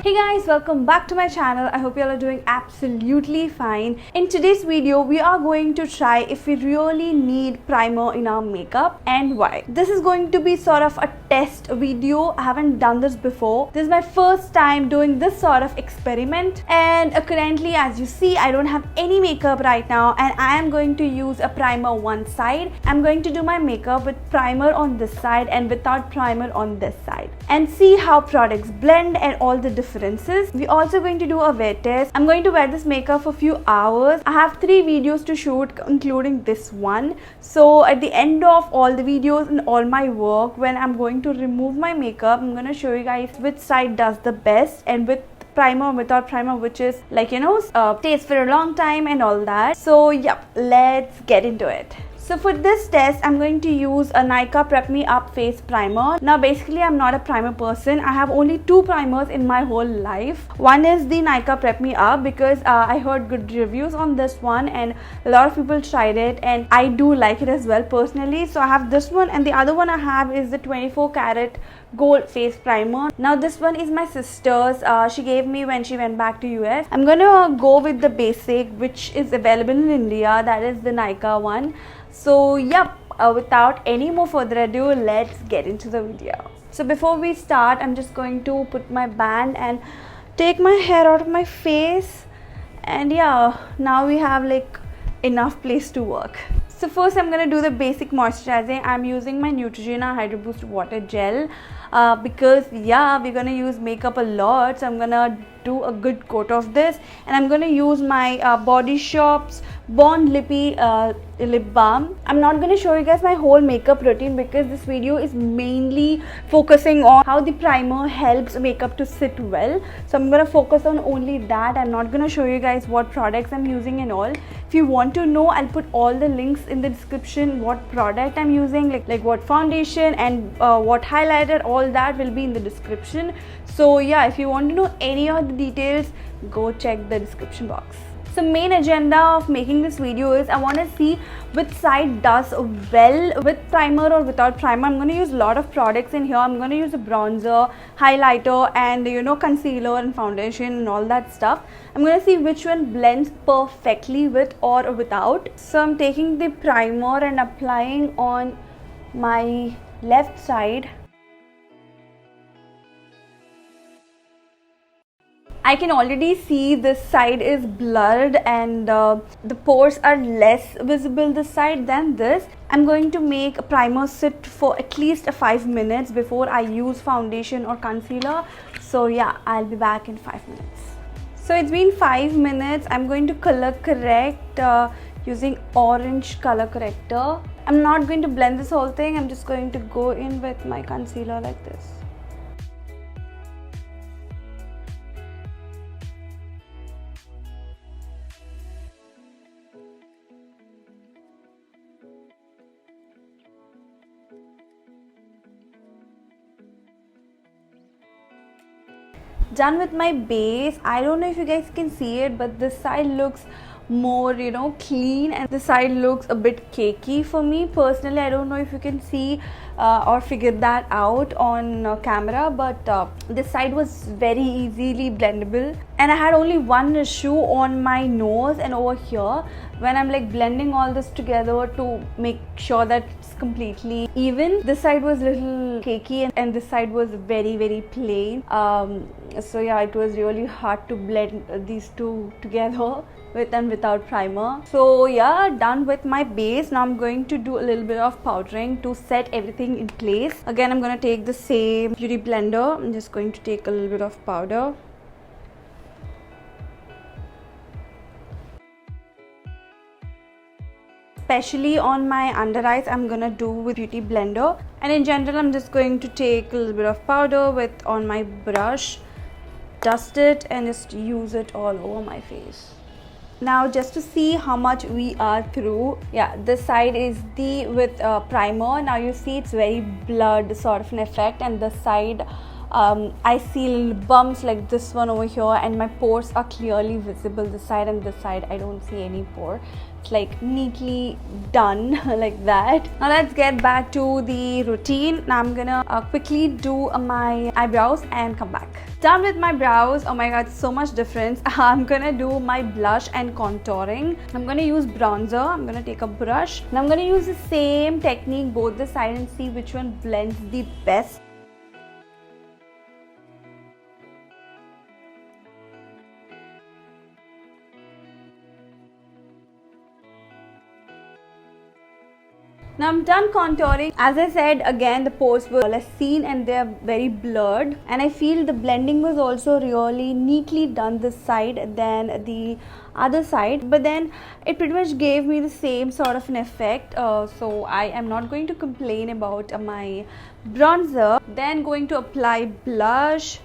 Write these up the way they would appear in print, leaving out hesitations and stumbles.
Hey guys, welcome back to my channel. I hope you all are doing absolutely fine. In today's video, we are going to try if we really need primer in our makeup and why. This is going to be sort of a test video. I haven't done this before. This is my first time doing this sort of experiment, and currently, as you see, I don't have any makeup right now, and I am going to use a primer one side. I'm going to do my makeup with primer on this side and without primer on this side and see how products blend and all the differences. We're also going to do a wear test. I'm going to wear this makeup for a few hours. I have 3 videos to shoot, including this one. So at the end of all the videos and all my work, when I'm going to remove my makeup, I'm going to show you guys which side does the best, and with primer or without primer, which is like, stays for a long time and all that. So yep, let's get into it. So for this test, I'm going to use a Nykaa Prep Me Up Face Primer. Now basically, I'm not a primer person. I have only 2 primers in my whole life. One is the Nykaa Prep Me Up because I heard good reviews on this one and a lot of people tried it and I do like it as well personally. So I have this one, and the other one I have is the 24 karat gold face primer. Now this one is my sister's. She gave me when she went back to US. I'm gonna go with the basic, which is available in India. That is the Nykaa one. So yep, without any more further ado, let's get into the video. So before we start, I'm just going to put my band and take my hair out of my face, and yeah, now we have like enough place to work. So first I'm going to do the basic moisturizing. I'm using my Neutrogena Hydro Boost Water Gel because yeah, we're going to use makeup a lot. So I'm going to do a good coat of this, and I'm going to use my Body Shop's Bond Lippy lip balm. I'm not going to show you guys my whole makeup routine because this video is mainly focusing on how the primer helps makeup to sit well. So I'm going to focus on only that. I'm not going to show you guys what products I'm using and all. If you want to know, I'll put all the links in the description, what product I'm using, like what foundation and what highlighter, all that will be in the description. So yeah, if you want to know any of the details, go check the description box. So main agenda of making this video is I want to see which side does well with primer or without primer. I'm going to use a lot of products in here. I'm going to use a bronzer, highlighter, and concealer and foundation and all that stuff. I'm going to see which one blends perfectly with or without. So I'm taking the primer and applying on my left side. I can already see this side is blurred and the pores are less visible this side than this. I'm going to make a primer sit for at least 5 minutes before I use foundation or concealer. So yeah, I'll be back in 5 minutes. So it's been 5 minutes. I'm going to color correct using Orange Color Corrector. I'm not going to blend this whole thing. I'm just going to go in with my concealer like this. Done with my base. I don't know if you guys can see it, but this side looks more clean and this side looks a bit cakey for me personally. I don't know if you can see or figure that out on camera, but this side was very easily blendable, and I had only one issue on my nose and over here when I'm like blending all this together to make sure that it's completely even. This side was a little cakey and this side was very, very plain. So yeah, it was really hard to blend these two together with and without primer. So yeah, done with my base. Now I'm going to do a little bit of powdering to set everything in place. Again, I'm going to take the same beauty blender. I'm just going to take a little bit of powder. Especially on my under eyes, I'm gonna do with beauty blender, and in general I'm just going to take a little bit of powder with on my brush, dust it and just use it all over my face. Now just to see how much we are through, yeah, this side is the with primer. Now you see it's very blurred sort of an effect, and this side I see little bumps like this one over here, and my pores are clearly visible this side and this side. I don't see any pore. It's like neatly done like that. Now let's get back to the routine. Now I'm gonna quickly do my eyebrows and come back. Done with my brows. Oh my god, so much difference. I'm gonna do my blush and contouring. I'm gonna use bronzer. I'm gonna take a brush and I'm gonna use the same technique both the side and see which one blends the best. Now I'm done contouring. As I said, again the pores were less seen and they're very blurred, and I feel the blending was also really neatly done this side than the other side, but then it pretty much gave me the same sort of an effect, so I am not going to complain about my bronzer. Then going to apply blush.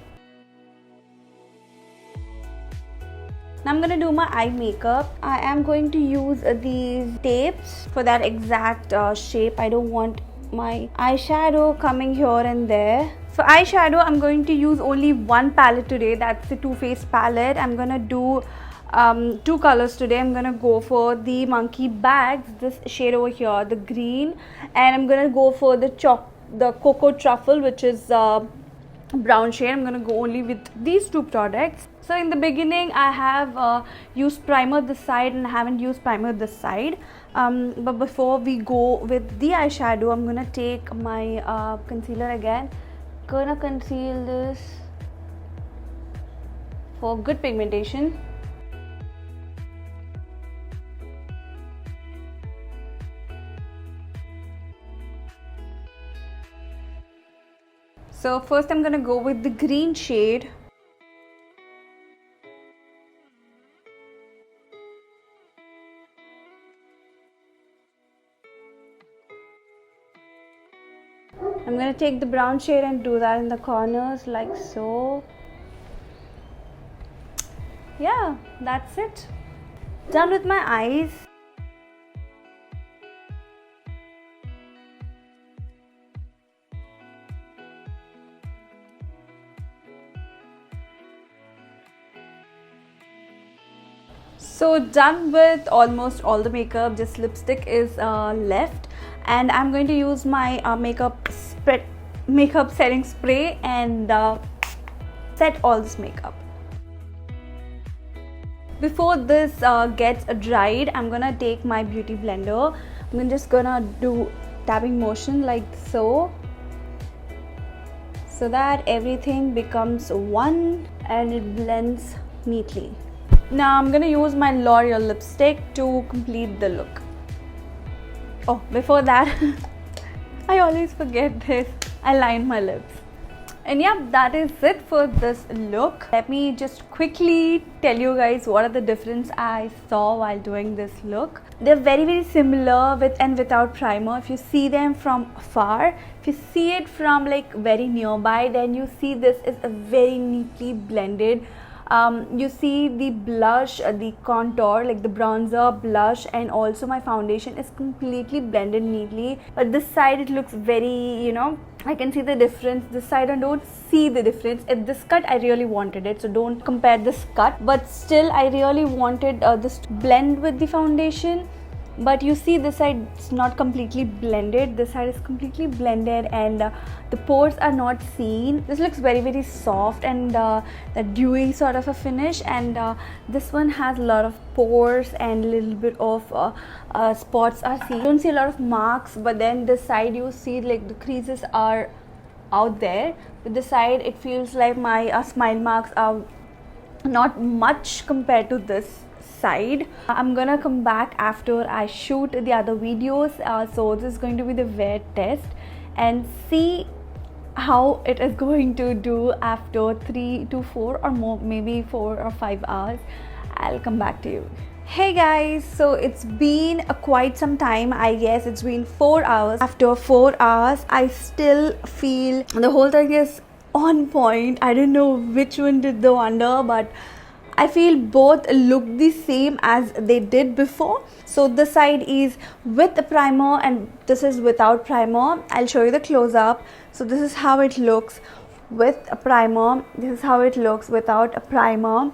Now I'm gonna do my eye makeup. I am going to use these tapes for that exact shape. I don't want my eyeshadow coming here and there. For eyeshadow, I'm going to use only one palette today. That's the Too Faced palette. I'm gonna do two colors today. I'm gonna go for the monkey bags, this shade over here, the green, and I'm gonna go for the cocoa truffle, which is brown shade. I'm gonna go only with these two products. So in the beginning I have used primer this side and I haven't used primer this side, but before we go with the eyeshadow, I'm gonna take my concealer again. Gonna conceal this for good pigmentation. So first I'm gonna go with the green shade. I'm going to take the brown shade and do that in the corners like so. Yeah, that's it. Done with my eyes. So done with almost all the makeup, just lipstick is left, and I'm going to use my makeup setting spray and set all this makeup. Before this gets dried, I'm gonna take my beauty blender. I'm just gonna do tapping motion like so that everything becomes one and it blends neatly. Now I'm gonna use my L'Oreal lipstick to complete the look. Oh, before that I always forget this. I line my lips. And yeah, that is it for this look. Let me just quickly tell you guys what are the difference I saw while doing this look. They're very similar with and without primer. If you see them from far, if you see it from like very nearby, then you see this is a very neatly blended. You see the blush, the contour, like the bronzer, blush, and also my foundation is completely blended neatly. But this side it looks very, you know, I can see the difference. This side I don't see the difference. At this cut I really wanted it, so don't compare this cut. But still I really wanted this to blend with the foundation. But you see this side is not completely blended. This side is completely blended and the pores are not seen. This looks very soft and the dewy sort of a finish, and this one has a lot of pores and a little bit of spots are seen. You don't see a lot of marks, but then this side you see like the creases are out there. With this side it feels like my smile marks are not much compared to this side. I'm gonna come back after I shoot the other videos, so this is going to be the wear test and see how it is going to do after 3 to 4 or more, maybe 4 or 5 hours. I'll come back to you. Hey guys, so it's been quite some time. I guess it's been 4 hours. After 4 hours I still feel the whole thing is on point. I don't know which one did the wonder, but I feel both look the same as they did before. So this side is with the primer and this is without primer. I'll show you the close-up. So this is how it looks with a primer. This is how it looks without a primer.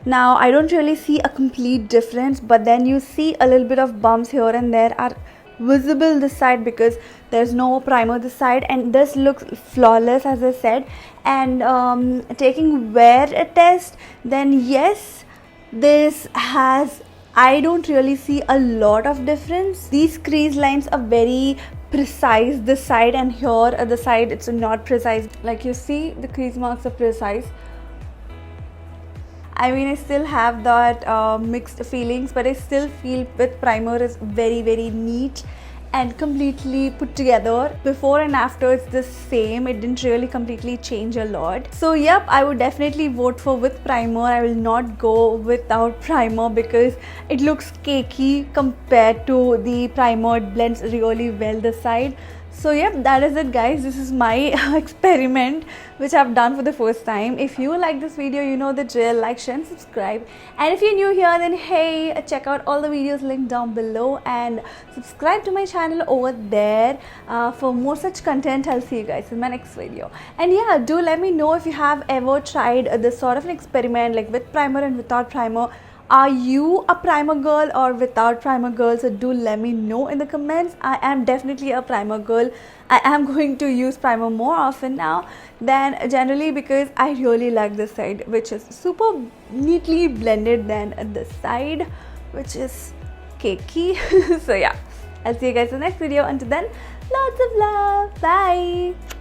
Now I don't really see a complete difference, but then you see a little bit of bumps here and there are visible this side because there's no primer this side, and this looks flawless as I said. And taking wear test, then yes, this has, I don't really see a lot of difference. These crease lines are very precise this side, and here at the side it's not precise. Like you see, the crease marks are precise. I mean, I still have that mixed feelings, but I still feel with primer is very neat and completely put together. Before and after it's the same. It didn't really completely change a lot. So yep, I would definitely vote for with primer. I will not go without primer because it looks cakey compared to the primer. It blends really well this side. So yep, that is it guys. This is my experiment which I've done for the first time. If you like this video, you know the drill. Like, share and subscribe. And if you're new here, then hey, check out all the videos linked down below and subscribe to my channel over there for more such content. I'll see you guys in my next video. And yeah, do let me know if you have ever tried this sort of an experiment, like with primer and without primer. Are you a primer girl or without primer girl? So do let me know in the comments. I am definitely a primer girl. I am going to use primer more often now than generally because I really like this side, which is super neatly blended, than this side which is cakey. So yeah, I'll see you guys in the next video. Until then, lots of love. Bye.